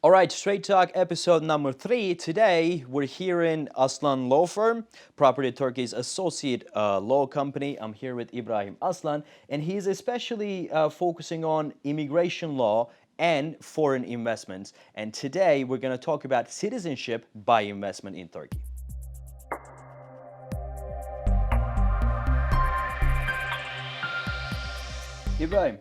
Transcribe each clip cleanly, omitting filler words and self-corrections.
All right, Straight Talk episode number 3. Today we're here in Aslan Law Firm, Property Turkey's associate law company. I'm here with Ibrahim Aslan, and he's especially focusing on immigration law and foreign investments. And today we're going to talk about citizenship by investment in Turkey. Ibrahim,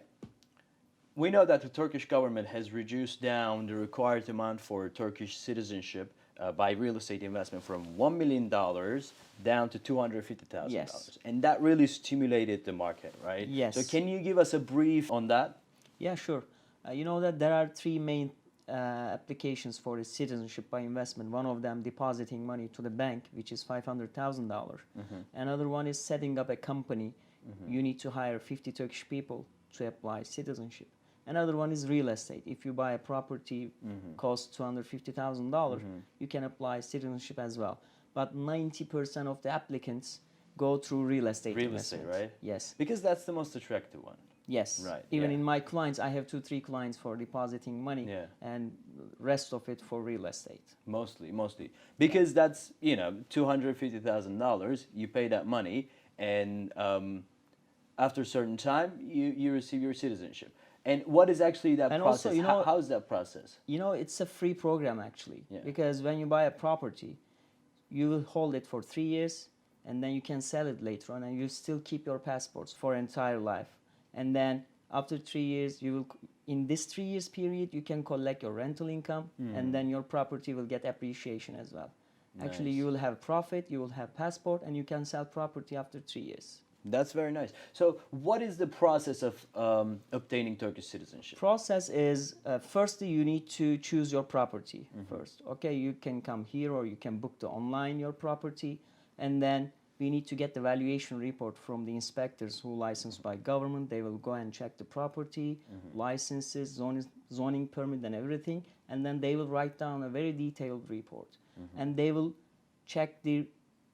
we know that the Turkish government has reduced down the required amount for Turkish citizenship by real estate investment from $1 million down to $250,000. Yes. And that really stimulated the market, right? Yes. So can you give us a brief on that? Yeah, sure. You know that there are three main applications for the citizenship by investment. One of them depositing money to the bank, which is $500,000. Another one is setting up a company. You need to hire 50 Turkish people to apply citizenship. Another one is real estate. If you buy a property costs $250,000, you can apply citizenship as well. But 90% of the applicants go through real estate. Real estate, right? Yes. Because that's the most attractive one. Yes. Right, Even yeah. in my clients, I have 2-3 clients for depositing money, Yeah. and rest of it for real estate. Mostly. Because that's, $250,000, you pay that money, and after a certain time, you receive your citizenship. And what is actually that And process? also, How's that process? It's a free program actually. Yeah. Because when you buy a property, you will hold it for 3 years, and then you can sell it later on, and you still keep your passports for entire life. And then after 3 years, in this 3 years period, you can collect your rental income, and then your property will get appreciation as well. Actually, Nice. you will have profit, you will have passport, and you can sell property after 3 years. That's very nice. So what is the process of obtaining Turkish citizenship? Process is firstly you need to choose your property first. Okay, you can come here or you can book the online your property, and then we need to get the valuation report from the inspectors who licensed by government. They will go and check the property, licenses, zoning permit, and everything, and then they will write down a very detailed report, and they will check the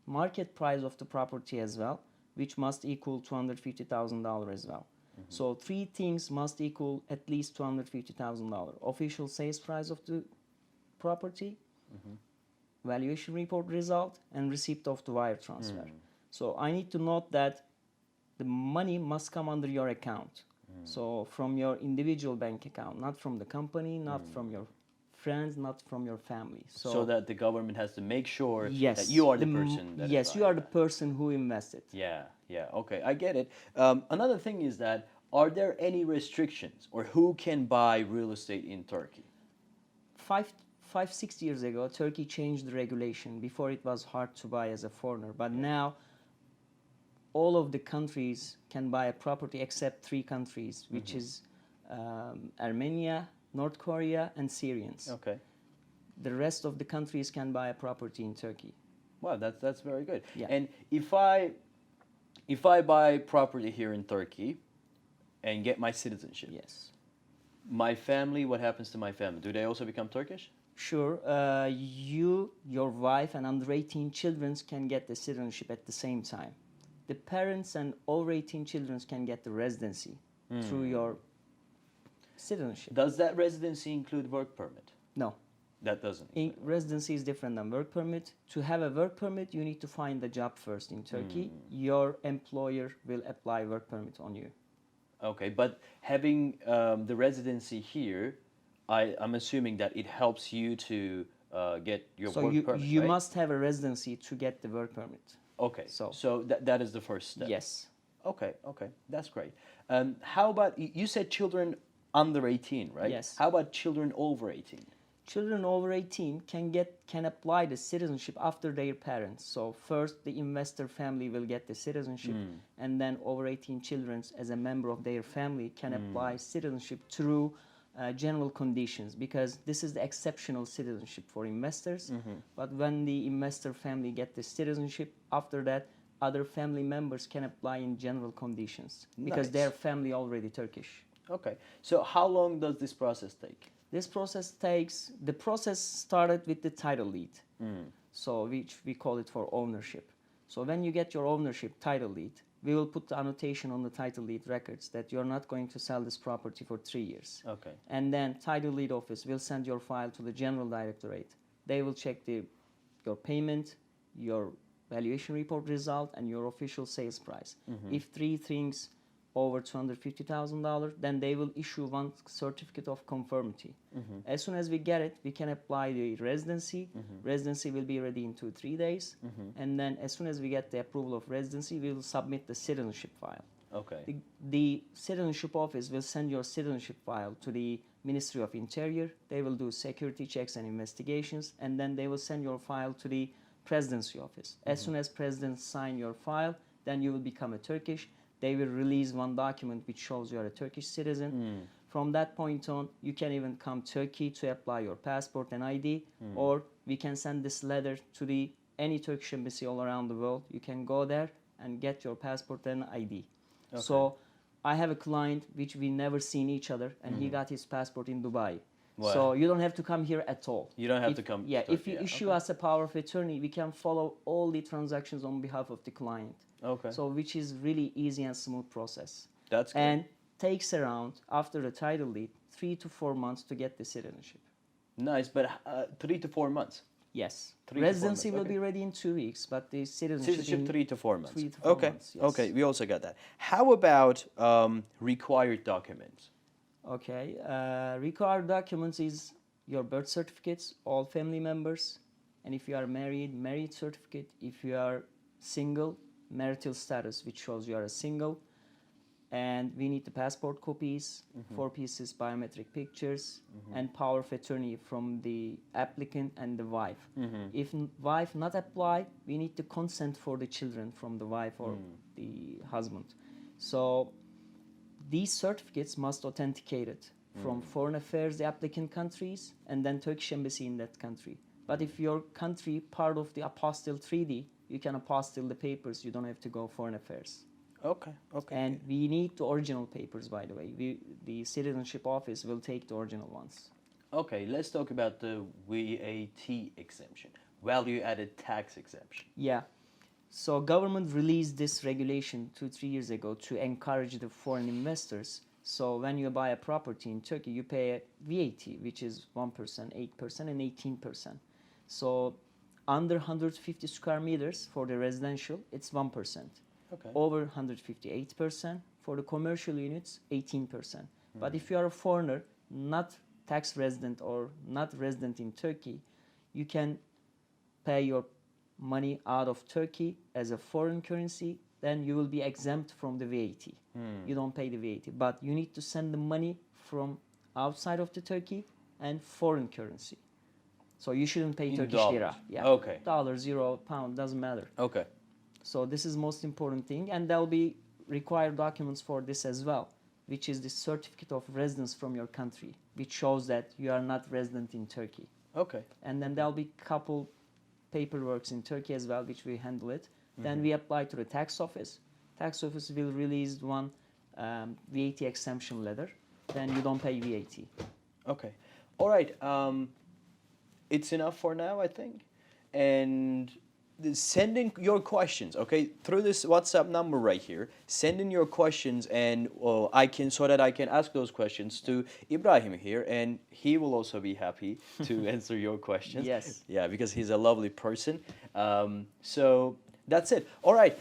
market price of the property as well, which must equal $250,000 as well. So 3 things must equal at least $250,000. Official sales price of the property, valuation report result, and receipt of the wire transfer. So I need to note that the money must come under your account. So from your individual bank account, not from the company, not from your friends, not from your family. So that the government has to make sure yes, that you are the person that is yes, you buying are the that. person who invested. Yeah, okay, I get it. Another thing is that, are there any restrictions or who can buy real estate in Turkey? 6 years ago, Turkey changed the regulation. Before it was hard to buy as a foreigner, but now all of the countries can buy a property except 3 countries, which is Armenia, North Korea, and Syrians. Okay. The rest of the countries can buy a property in Turkey. Wow, that's very good. Yeah. And if I buy property here in Turkey and get my citizenship, Yes. my family, what happens to my family? Do they also become Turkish? Sure, you, your wife, and under 18 children can get the citizenship at the same time. The parents and over 18 children can get the residency through your citizenship. Does that residency include work permit? No. That doesn't. Residency is different than work permit. To have a work permit, you need to find a job first in Turkey. Your employer will apply work permit on you. Okay, but having the residency here, I'm assuming that it helps you to get your So work permit, you right? must have a residency to get the work permit. Okay, so that is the first step. Yes. Okay, that's great. How about, you said children under 18, right? Yes. How about children over 18? Children over 18 can apply the citizenship after their parents. So first the investor family will get the citizenship, and then over 18 children as a member of their family can apply citizenship through general conditions, because this is the exceptional citizenship for investors. But when the investor family get the citizenship, after that other family members can apply in general conditions because Nice. their family already Turkish. Okay, so how long does this process take? The process started with the title deed, so which we call it for ownership. So when you get your ownership title deed, we will put the annotation on the title deed records that you're not going to sell this property for 3 years. Okay. And then title deed office will send your file to the general directorate. They will check your payment, your valuation report result, and your official sales price. If three things over $250,000, then they will issue one certificate of conformity. As soon as we get it, we can apply the residency. Residency will be ready in 2-3 days. And then as soon as we get the approval of residency, we will submit the citizenship file. Okay. The citizenship office will send your citizenship file to the Ministry of Interior. They will do security checks and investigations, and then they will send your file to the presidency office. As soon as president sign your file, then you will become a Turkish. They will release one document which shows you are a Turkish citizen. From that point on, you can even come Turkey to apply your passport and ID, or we can send this letter to any Turkish embassy all around the world. You can go there and get your passport and ID. Okay. So I have a client which we never seen each other, and he got his passport in Dubai. Wow. So you don't have to come here at all. You don't have to come. Yeah, to if you Turkey, issue us a power of attorney, we can follow all the transactions on behalf of the client. Okay. So which is really easy and smooth process. That's good. And takes around, after the title deed, 3 to 4 months to get the citizenship. Nice, but 3 to 4 months. Yes. 3 to 4 Residency months, will be ready in 2 weeks, but the citizenship, Citizenship 3 to 4 months. 3 to 4 okay. months, yes. Okay, we also got that. How about required documents? Okay. Required documents is your birth certificates, all family members, and if you are married, marriage certificate. If you are single, marital status, which shows you are a single. And we need the passport copies, 4 pieces biometric pictures, and power of attorney from the applicant and the wife. If wife not apply, we need the consent for the children from the wife or the husband. So these certificates must authenticate it from foreign affairs, the applicant countries, and then Turkish embassy in that country. But if your country part of the apostille treaty, you can apostille the papers. You don't have to go foreign affairs. Okay. Okay. And we need the original papers, by the way. The citizenship office will take the original ones. Okay, let's talk about the VAT exemption, value added tax exemption. Yeah. So government released this regulation 2-3 years ago to encourage the foreign investors. So when you buy a property in Turkey, you pay a VAT, which is 1%, 8%, and 18%. So under 150 square meters for the residential, it's 1%. Okay. Over 158%. For the commercial units, 18%. But if you are a foreigner, not tax resident or not resident in Turkey, you can pay your money out of Turkey as a foreign currency, then you will be exempt from the VAT. You don't pay the VAT, but you need to send the money from outside of the Turkey and foreign currency. So you shouldn't pay In Turkish dollars. lira. Yeah. Okay. Dollars, euro, pound, doesn't matter. Okay. So this is most important thing, and there'll be required documents for this as well, which is the certificate of residence from your country, which shows that you are not resident in Turkey. Okay. And then there'll be couple paperworks in Turkey as well, which we handle it. Then we apply to the tax office. Tax office will release one VAT exemption letter. Then you don't pay VAT. Okay. All right. It's enough for now, I think. And send in your questions, okay, through this WhatsApp number right here. Send in your questions, and I can ask those questions to Ibrahim here, and he will also be happy to answer your questions. Yes. Yeah, because he's a lovely person. So that's it. All right.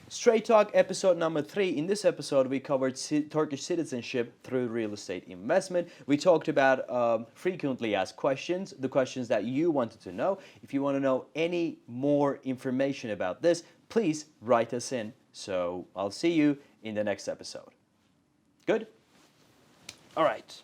Straight Talk episode number 3. In this episode, we covered Turkish citizenship through real estate investment. We talked about frequently asked questions, the questions that you wanted to know. If you want to know any more information about this, please write us in. So I'll see you in the next episode. Good? All right.